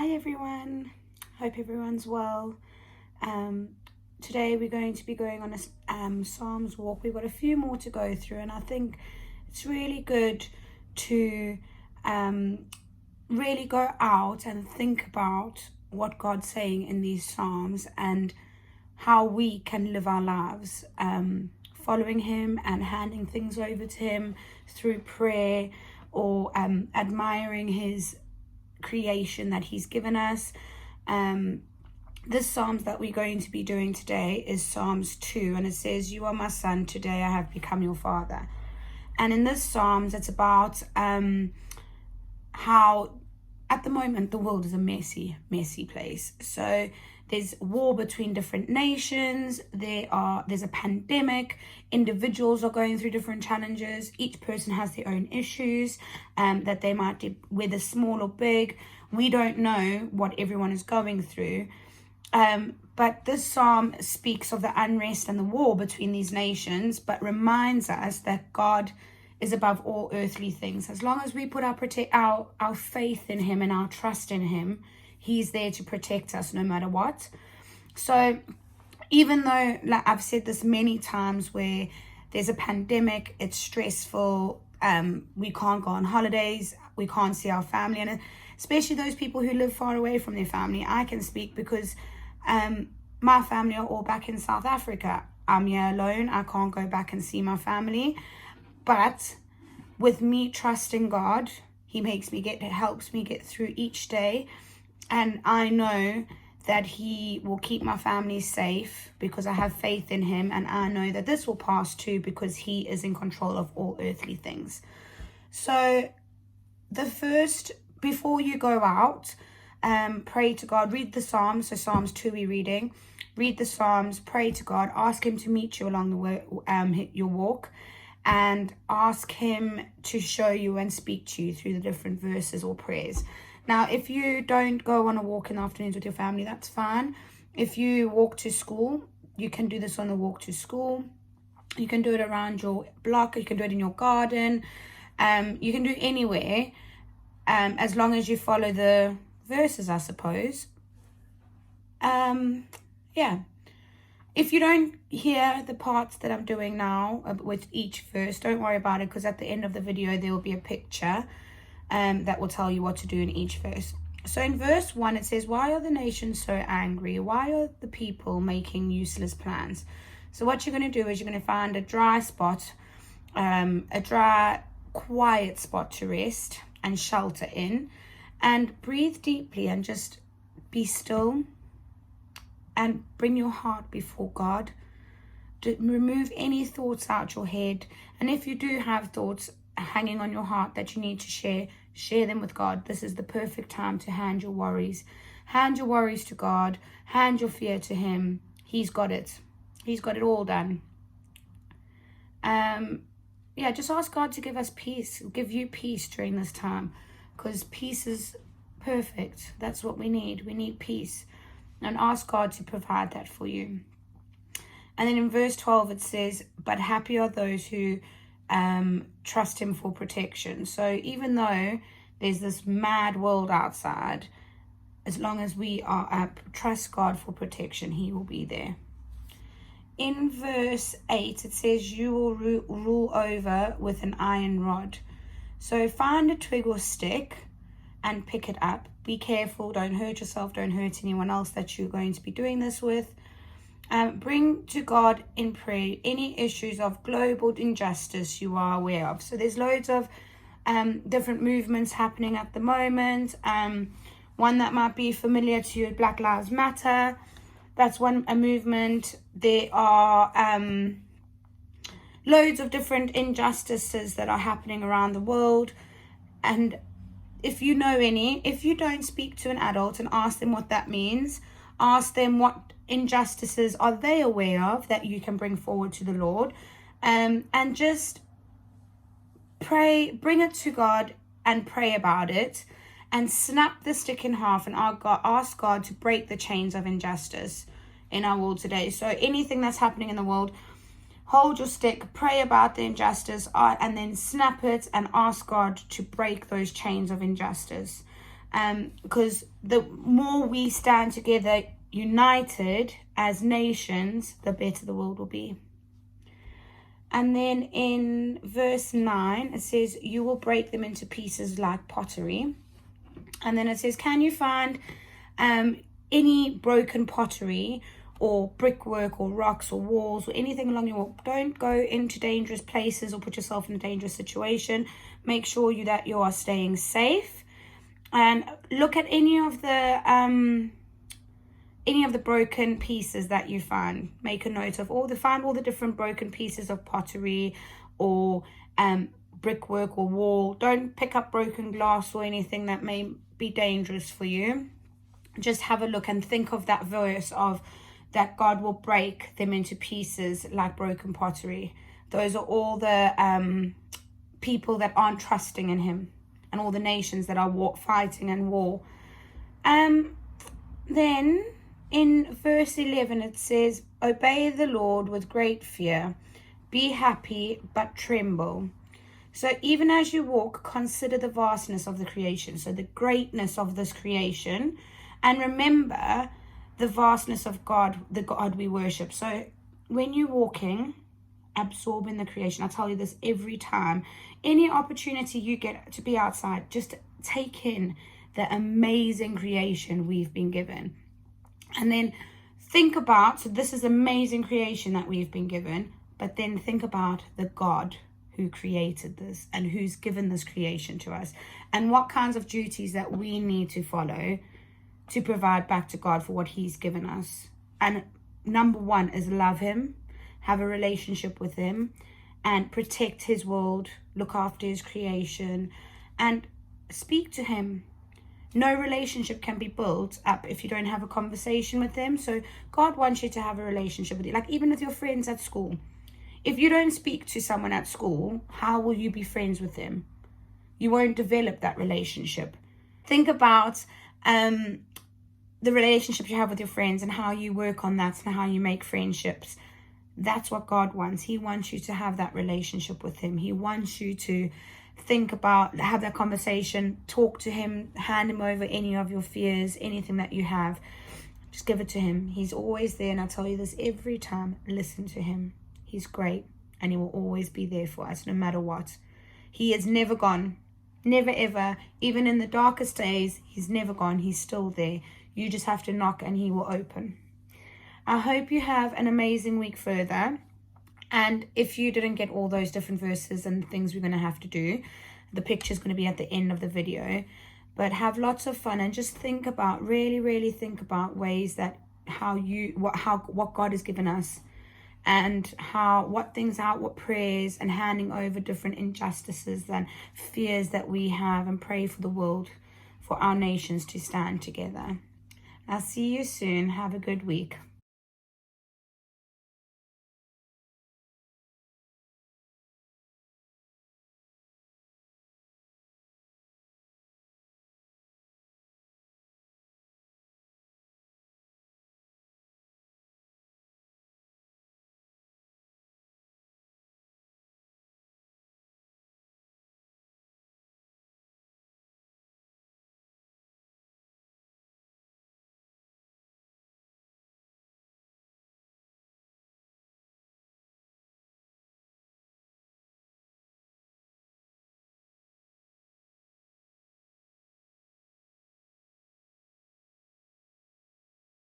Hi everyone, hope everyone's well. Today we're going to be going on a Psalms walk. We've got a few more to go through, and I think it's really good to really go out and think about what God's saying in these Psalms and how we can live our lives following Him and handing things over to Him through prayer or admiring His creation that He's given us. This Psalms that we're going to be doing today is Psalms 2, and it says, "You are my son, today I have become your father." And in this Psalms, it's about how at the moment the world is a messy place. So there's war between different nations, there's a pandemic, individuals are going through different challenges, each person has their own issues that they might do, whether small or big. We don't know what everyone is going through, but this psalm speaks of the unrest and the war between these nations, but reminds us that God is above all earthly things. As long as we put our faith in Him and our trust in Him, He's there to protect us no matter what. So even though, like I've said this many times, where there's a pandemic, it's stressful, we can't go on holidays, we can't see our family, and especially those people who live far away from their family. I can speak because my family are all back in South Africa. I'm here alone, I can't go back and see my family. But with me trusting God, He helps me get through each day. And I know that He will keep my family safe because I have faith in Him. And I know that this will pass too because He is in control of all earthly things. So before you go out, pray to God, read the Psalms. So Psalms 2 we're reading. Read the Psalms, pray to God, ask Him to meet you along the way, your walk. And ask Him to show you and speak to you through the different verses or prayers. Now, if you don't go on a walk in the afternoons with your family, that's fine. If you walk to school, you can do this on the walk to school. You can do it around your block. You can do it in your garden. You can do it anywhere, as long as you follow the verses, I suppose. Yeah. If you don't hear the parts that I'm doing now with each verse, don't worry about it, because at the end of the video there will be a picture that will tell you what to do in each verse. So in verse 1 it says, "Why are the nations so angry? Why are the people making useless plans?" So what you're going to do is you're going to find a dry spot, a dry, quiet spot to rest and shelter in, and breathe deeply and just be still. And bring your heart before God. Remove any thoughts out your head. And if you do have thoughts hanging on your heart that you need to share them with God. This is the perfect time to hand your worries. Hand your worries to God. Hand your fear to Him. He's got it. He's got it all done. Just ask God to give us peace. Give you peace during this time. Because peace is perfect. That's what we need. We need peace. And ask God to provide that for you. And then in verse 12 it says, "But happy are those who trust Him for protection." So even though there's this mad world outside, as long as we trust God for protection, He will be there. In verse 8 it says, "You will rule over with an iron rod." So find a twig or stick and pick it up. Be careful, don't hurt yourself, don't hurt anyone else that you're going to be doing this with. Bring to God in prayer any issues of global injustice you are aware of. So there's loads of different movements happening at the moment. One that might be familiar to you, Black Lives Matter. That's a movement. There are loads of different injustices that are happening around the world. And if you know any, if you don't, speak to an adult and ask them what that means. Ask them what injustices are they aware of that you can bring forward to the Lord. And just pray, bring it to God and pray about it. And snap the stick in half and ask God to break the chains of injustice in our world today. So anything that's happening in the world, hold your stick, pray about the injustice, and then snap it and ask God to break those chains of injustice. because the more we stand together, united as nations, the better the world will be. And then in verse 9, it says, you will break them into pieces like pottery. And then it says, can you find any broken pottery or brickwork or rocks or walls or anything along your wall? Don't go into dangerous places or put yourself in a dangerous situation. Make sure that you are staying safe. And look at any of the broken pieces that you find. Make a note of find all the different broken pieces of pottery or brickwork or wall. Don't pick up broken glass or anything that may be dangerous for you. Just have a look and think of that verse of that God will break them into pieces like broken pottery. Those are all the people that aren't trusting in him, and all the nations that are fighting in war. Then in verse 11 it says, obey the Lord with great fear, be happy but tremble. So even as you walk, consider the vastness of the creation, so the greatness of this creation, and remember the vastness of God, the God we worship. So when you're walking, absorb in the creation. I tell you this every time. Any opportunity you get to be outside, just take in the amazing creation we've been given. And then think about, so this is amazing creation that we've been given, but then think about the God who created this and who's given this creation to us, and what kinds of duties that we need to follow to provide back to God for what he's given us. And number one is love him, have a relationship with him, and protect his world, look after his creation, and speak to him. No relationship can be built up if you don't have a conversation with him. So God wants you to have a relationship with you, like even with your friends at school. If you don't speak to someone at school, how will you be friends with them? You won't develop that relationship. Think about the relationships you have with your friends and how you work on that and how you make friendships. That's what God wants. He wants you to have that relationship with him. He wants you to think about, have that conversation, talk to him, hand him over any of your fears, anything that you have. Just give it to him. He's always there, and I tell you this every time. Listen to him. He's great, and he will always be there for us no matter what. He is never gone. Never ever. Even in the darkest days, he's never gone. He's still there. You just have to knock and he will open. I hope you have an amazing week further. And if you didn't get all those different verses and things we're going to have to do, the picture is going to be at the end of the video. But have lots of fun and just think about, really think about ways that what God has given us, and what prayers and handing over different injustices and fears that we have, and pray for the world, for our nations to stand together. I'll see you soon. Have a good week.